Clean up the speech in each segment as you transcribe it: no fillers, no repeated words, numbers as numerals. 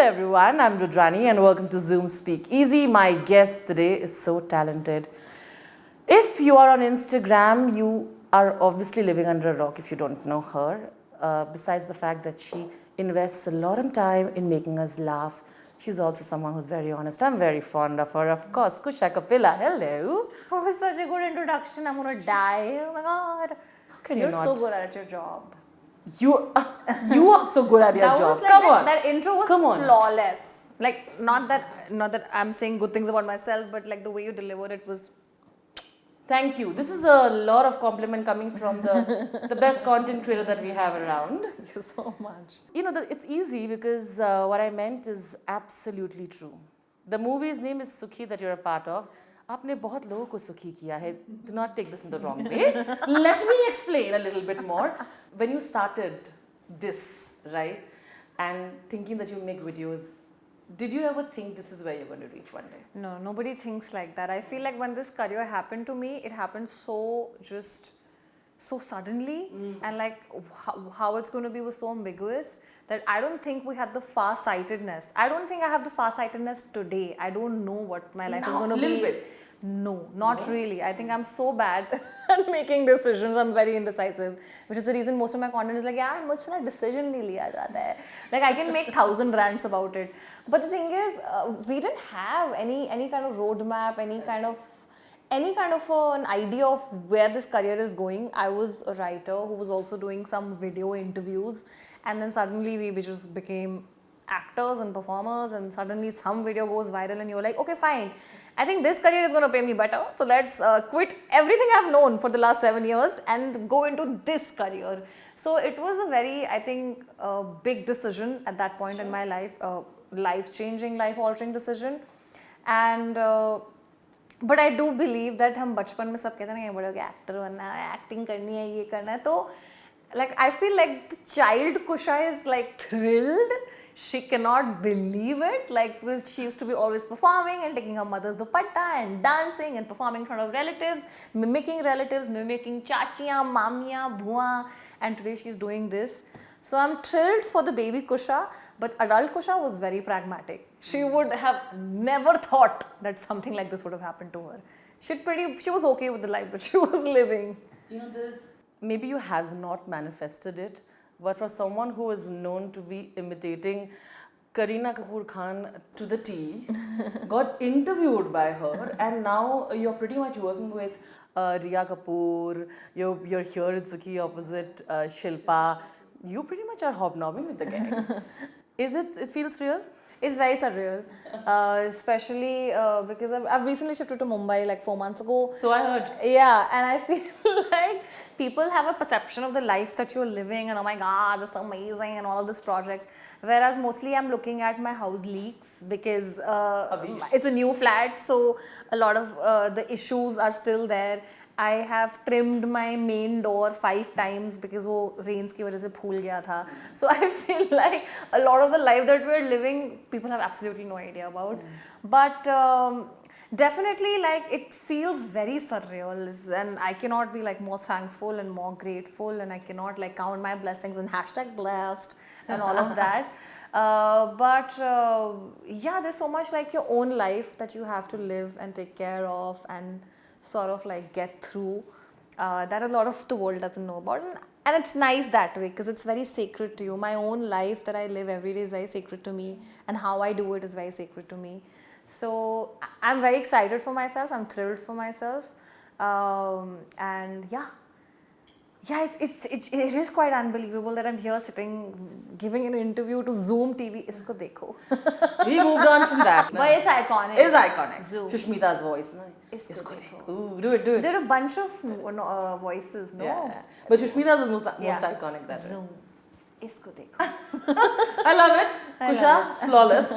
everyone, I'm Rudrani and welcome to Zoom Speak Easy. My guest today is so talented. If you are on Instagram, you are obviously living under a rock if you don't know her. Besides the fact that she invests a lot of time in making us laugh, she's also someone who's very honest. I'm very fond of her, of course. Kusha Kapila, hello. That was such a good introduction. I'm gonna die. Oh my god. Can You're you not? so good at your job. You are so good at your That job. was like Come that, on. that intro was Come on. flawless. Like not that I'm saying good things about myself, but like the way you delivered it was. Thank you. This is a lot of compliment coming from the best content creator that we have around. Thank you so much. You know, it's easy because what I meant is absolutely true. The movie's name is Sukhee that you're a part of. आपने बहुत लोगों को सुखी किया है. Do not take this in the wrong way. Let me explain a little bit more. When you started this, right, and thinking that you make videos, did you ever think this is where you're going to reach one day? No, nobody thinks like that. I feel like when this career happened to me, it happened so suddenly, and like how it's going to be was so ambiguous that I don't think we had the far-sightedness. I don't think I have the far-sightedness today. I don't know what my life is going to be. Little bit. No, not really. I think I'm so bad at making decisions. I'm very indecisive, which is the reason most of my content is like, yeah, मुझसे ना decision नहीं लिया जाता है. Like I can make 1,000 rants about it. But the thing is, we didn't have any kind of roadmap, any kind of an idea of where this career is going. I was a writer who was also doing some video interviews, and then suddenly we just became actors and performers, and suddenly some video goes viral and you're like, okay, fine, I think this career is going to pay me better, so let's quit everything I've known for the last 7 years and go into this career. So it was a very, I think, big decision at that point in my life, life-changing, life-altering decision. And but I do believe that हम बचपन में सब कहते हैं ना बड़े हो गए एक्टर बनना है, एक्टिंग करनी है, ये करना है, तो like I feel like the child Kusha is like thrilled. She cannot believe it, like, because she used to be always performing and taking her mother's dupatta and dancing and performing in front of relatives, mimicking chachiya, mamiya, bhua, and today she's doing this. So I'm thrilled for the baby Kusha, but adult Kusha was very pragmatic. She would have never thought that something like this would have happened to her. She was okay with the life that she was living. You know, maybe you have not manifested it, but for someone who is known to be imitating Kareena Kapoor Khan to the T, got interviewed by her, and now you're pretty much working with Riya Kapoor, you're here in Sukhee opposite Shilpa. You pretty much are hobnobbing with the gang. It feels real? It's very surreal, especially because I've recently shifted to Mumbai like 4 months ago. So I heard. Yeah, and I feel like people have a perception of the life that you're living and oh my god, this is amazing and all of these projects. Whereas mostly I'm looking at my house leaks because it's a new flat, so a lot of the issues are still there. I have trimmed my main door 5 times because वो rains की वजह से फूल गया था. So I feel like a lot of the life that we're living, people have absolutely no idea about. But definitely, like, it feels very surreal, and I cannot be like more thankful and more grateful, and I cannot like count my blessings and #blessed and all of that. But yeah, there's so much like your own life that you have to live and take care of and sort of like get through that a lot of the world doesn't know about, and it's nice that way because it's very sacred to you. My own life that I live every day is very sacred to me, and how I do it is very sacred to me. So I'm very excited for myself, I'm thrilled for myself, and yeah, it is quite unbelievable that I'm here sitting giving an interview to Zoom TV. Isko dekho. We moved on from that. But it's iconic. It's iconic. Zoom. Sushmita's voice. No? Isko dekho. Ooh, do it. There are a bunch of voices, no? Yeah. But Sushmita's is most iconic that Zoom. Isko dekho. I love it. Kusha, flawless.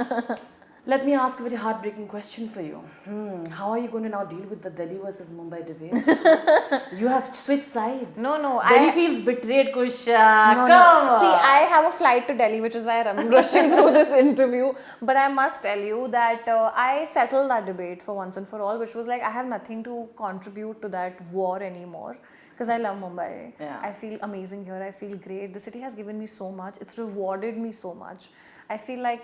Let me ask a very heartbreaking question for you. How are you going to now deal with the Delhi versus Mumbai debate? You have switched sides. No. Delhi feels betrayed, Kusha. No. Come on. See, I have a flight to Delhi, which is why I'm rushing through this interview. But I must tell you that I settled that debate for once and for all, which was like, I have nothing to contribute to that war anymore. Because I love Mumbai. Yeah. I feel amazing here. I feel great. The city has given me so much. It's rewarded me so much. I feel like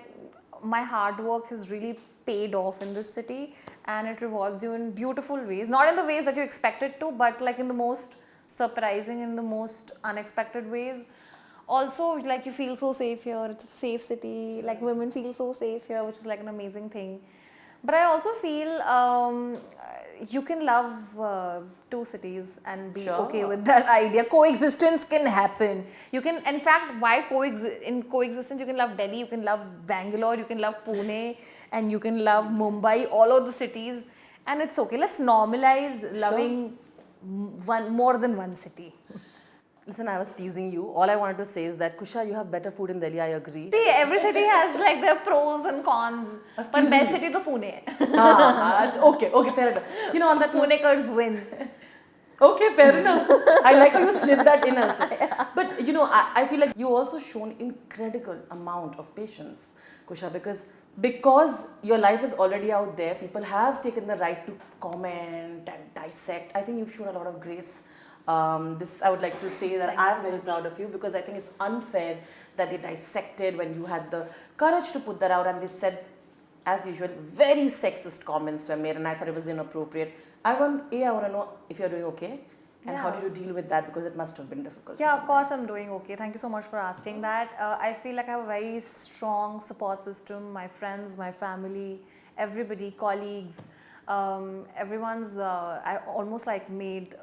my hard work has really paid off in this city, and it rewards you in beautiful ways. Not in the ways that you expect it to, but like in the most surprising, in the most unexpected ways. Also, like you feel so safe here. It's a safe city. Like women feel so safe here, which is like an amazing thing. But I also feel you can love two cities and be okay with that idea. Coexistence can happen. You can, in fact, in coexistence, you can love Delhi, you can love Bangalore, you can love Pune, and you can love Mumbai, all of the cities, and it's okay. Let's normalize loving more than one city. Listen, I was teasing you. All I wanted to say is that, Kusha, you have better food in Delhi, I agree. See, every city has like their pros and cons. But best city to Pune. Okay, fair enough. You know, on that Punekars win. Okay, fair enough. I like how you slid that in also. But you know, I feel like you also shown incredible amount of patience, Kusha, because your life is already out there. People have taken the right to comment and dissect. I think you've shown a lot of grace. This I would like to say that I'm very proud of you, because I think it's unfair that they dissected when you had the courage to put that out, and they said, as usual, very sexist comments were made, and I thought it was inappropriate. I want to know if you're doing okay, and how did you deal with that, because it must have been difficult. Yeah, of course I'm doing okay. Thank you so much for asking that. I feel like I have a very strong support system. My friends, my family, everybody, colleagues. Everyone's, I almost like made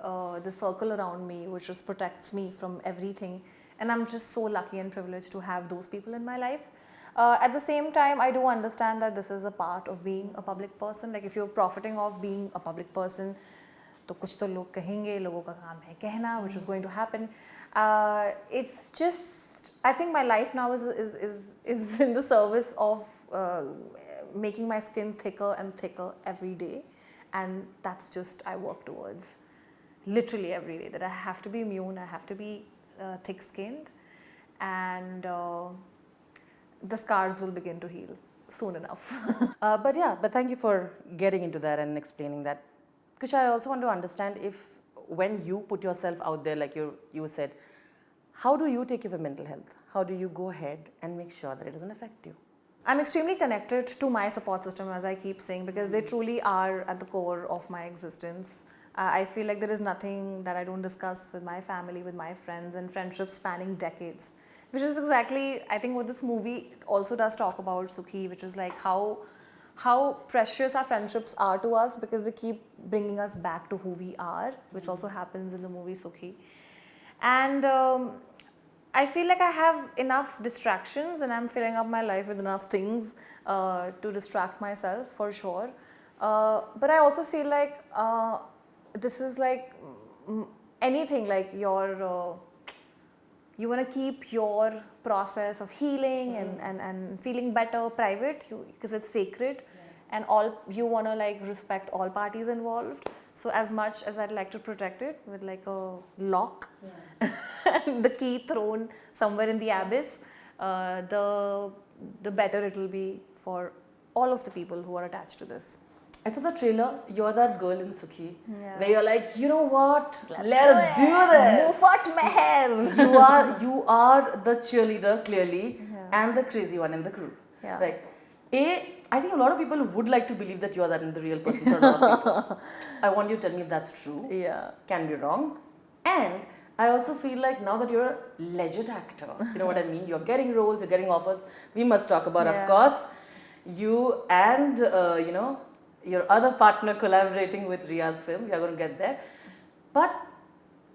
the circle around me, which just protects me from everything. And I'm just so lucky and privileged to have those people in my life. At the same time, I do understand that this is a part of being a public person. Like if you're profiting off being a public person, तो कुछ तो लोग कहेंगे, लोगों का काम है कहना, which is going to happen. It's just, I think my life now is in the service of making my skin thicker and thicker every day, and that's just I work towards literally every day, that I have to be immune, I have to be thick-skinned, and the scars will begin to heal soon enough. But thank you for getting into that and explaining that. Kusha, I also want to understand, if when you put yourself out there, like you said, how do you take care of your mental health? How do you go ahead and make sure that it doesn't affect you? I'm extremely connected to my support system, as I keep saying, because they truly are at the core of my existence. I feel like there is nothing that I don't discuss with my family, with my friends, and friendships spanning decades. Which is exactly, I think, what this movie also does talk about, Sukhee, which is like how precious our friendships are to us, because they keep bringing us back to who we are, which also happens in the movie Sukhee. And I feel like I have enough distractions, and I'm filling up my life with enough things to distract myself, for sure. But I also feel like this is like anything, like you want to keep your process of healing and feeling better private, because it's sacred, and all you want to like respect all parties involved. So as much as I'd like to protect it with like a lock, and the key thrown somewhere in the abyss, the better it will be for all of the people who are attached to this. I saw the trailer. You're that girl in Sukhee, where you're like, you know what? Let's do this. Mufat meher. You are the cheerleader, clearly, and the crazy one in the crew. Yeah. Right. I think a lot of people would like to believe that you're that in the real person for a lot of people. I want you to tell me if that's true. Yeah. Can be wrong. And I also feel like now that you're a legit actor, you know what I mean? You're getting roles, you're getting offers. We must talk about, of course, you and, your other partner collaborating with Ria's film. We are going to get there. But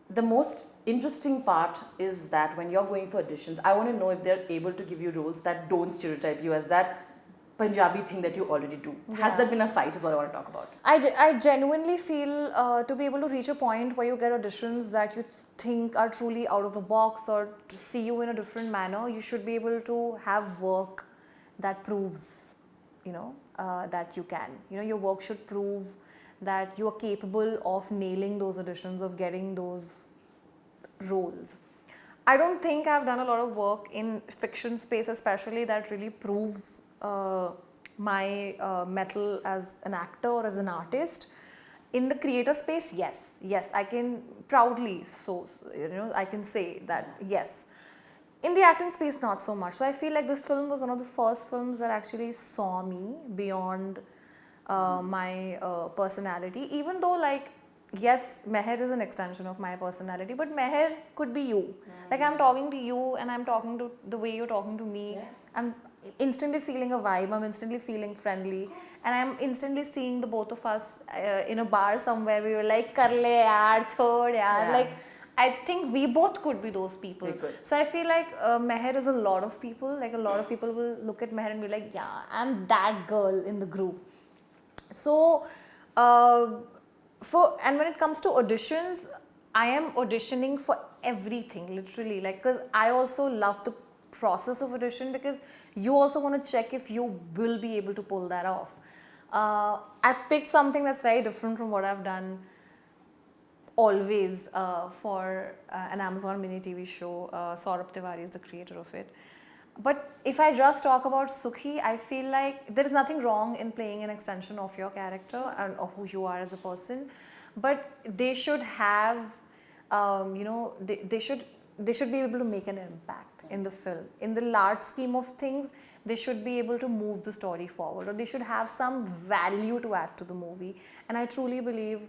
the most interesting part is that when you're going for auditions, I want to know if they're able to give you roles that don't stereotype you as that Punjabi thing that you already do. Has that been a fight is what I want to talk about. I genuinely feel to be able to reach a point where you get auditions that you think are truly out of the box, or to see you in a different manner, you should be able to have work that proves, that you can. Your work should prove that you are capable of nailing those auditions, of getting those roles. I don't think I've done a lot of work in fiction space, especially, that really proves my mettle as an actor or as an artist. In the creator space, yes, I can proudly, I can say that yes. In the acting space, not so much. So I feel like this film was one of the first films that actually saw me beyond my personality. Even though, like, yes, Meher is an extension of my personality, but Meher could be you. Like, I'm talking to you and I'm talking to the way you're talking to me. I'm instantly feeling a vibe. I'm instantly feeling friendly. And I'm instantly seeing the both of us in a bar somewhere. We were like, kar le yaar, chhod yaar. Like, I think we both could be those people. So I feel like Meher is a lot of people. Like, a lot of people will look at Meher and be like, yeah, I'm that girl in the group. So, and when it comes to auditions, I am auditioning for everything, literally. Like, because I also love the process of audition, because you also want to check if you will be able to pull that off. I've picked something that's very different from what I've done always for an Amazon mini TV show. Saurabh Tiwari is the creator of it. But if I just talk about Sukhee, I feel like there is nothing wrong in playing an extension of your character and of who you are as a person. But they should have, they should be able to make an impact in the film. In the large scheme of things, they should be able to move the story forward, or they should have some value to add to the movie. And I truly believe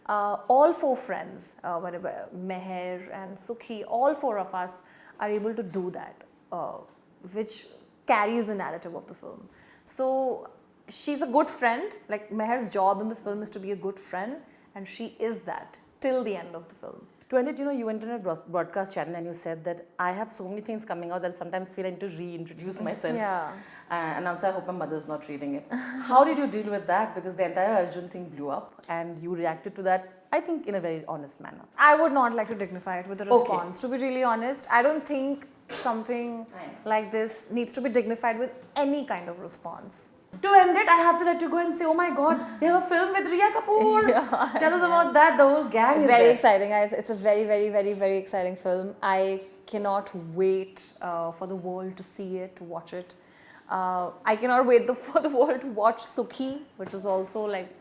all four friends, Meher and Sukhee, all four of us are able to do that, which carries the narrative of the film. So she's a good friend. Like, Meher's job in the film is to be a good friend, and she is that till the end of the film. To end it, you went on a broadcast channel and you said that I have so many things coming out that I sometimes feel I need to reintroduce myself. Yeah. And also I hope my mother's not reading it. How did you deal with that? Because the entire Arjun thing blew up and you reacted to that, I think, in a very honest manner. I would not like to dignify it with a response. To be really honest, I don't think something like this needs to be dignified with any kind of response. To end it, I have to let you go and say, oh my God, they have a film with Riya Kapoor. Tell us about that. The whole gang is very there. Exciting. It's a very, very, very, very exciting film. I cannot wait for the world to see it, to watch it. I cannot wait for the world to watch Sukhee, which is also like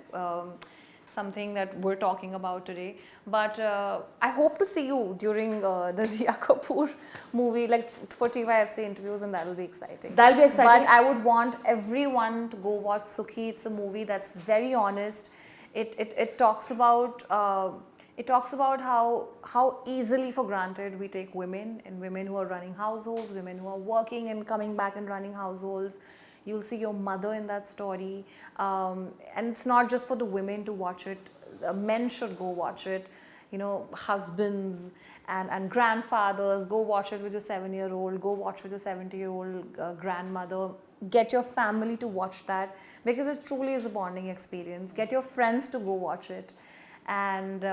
something that we're talking about today. But I hope to see you during the Riya Kapoor movie, like for TYFC interviews, and that'll be exciting. That'll be exciting. But I would want everyone to go watch Sukhee. It's a movie that's very honest. It talks about how easily for granted we take women, and women who are running households, women who are working and coming back and running households. You'll see your mother in that story, and it's not just for the women to watch it. Men should go watch it. Husbands and grandfathers, go watch it with your 7-year-old, go watch with your 70-year-old grandmother. Get your family to watch that, because it truly is a bonding experience. Get your friends to go watch it. And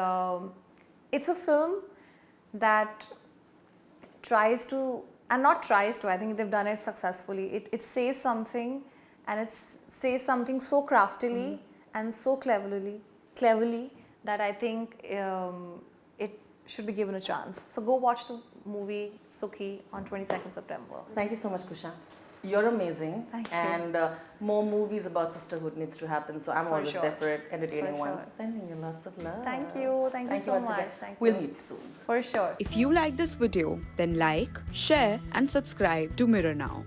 it's a film that tries to, and not tries to, I think they've done it successfully. It says something, and it says something so craftily and so cleverly that I think it should be given a chance. So go watch the movie Sukhee on 22nd September. Thank you so much, Kusha. You're amazing. Thank you. And more movies about sisterhood needs to happen. So I'm always there for it, entertaining For ones. sure. Sending you lots of love. Thank you. Thank you so once much. again. Thank We'll you. meet soon. For sure. If you like this video, then like, share and subscribe to Mirror Now.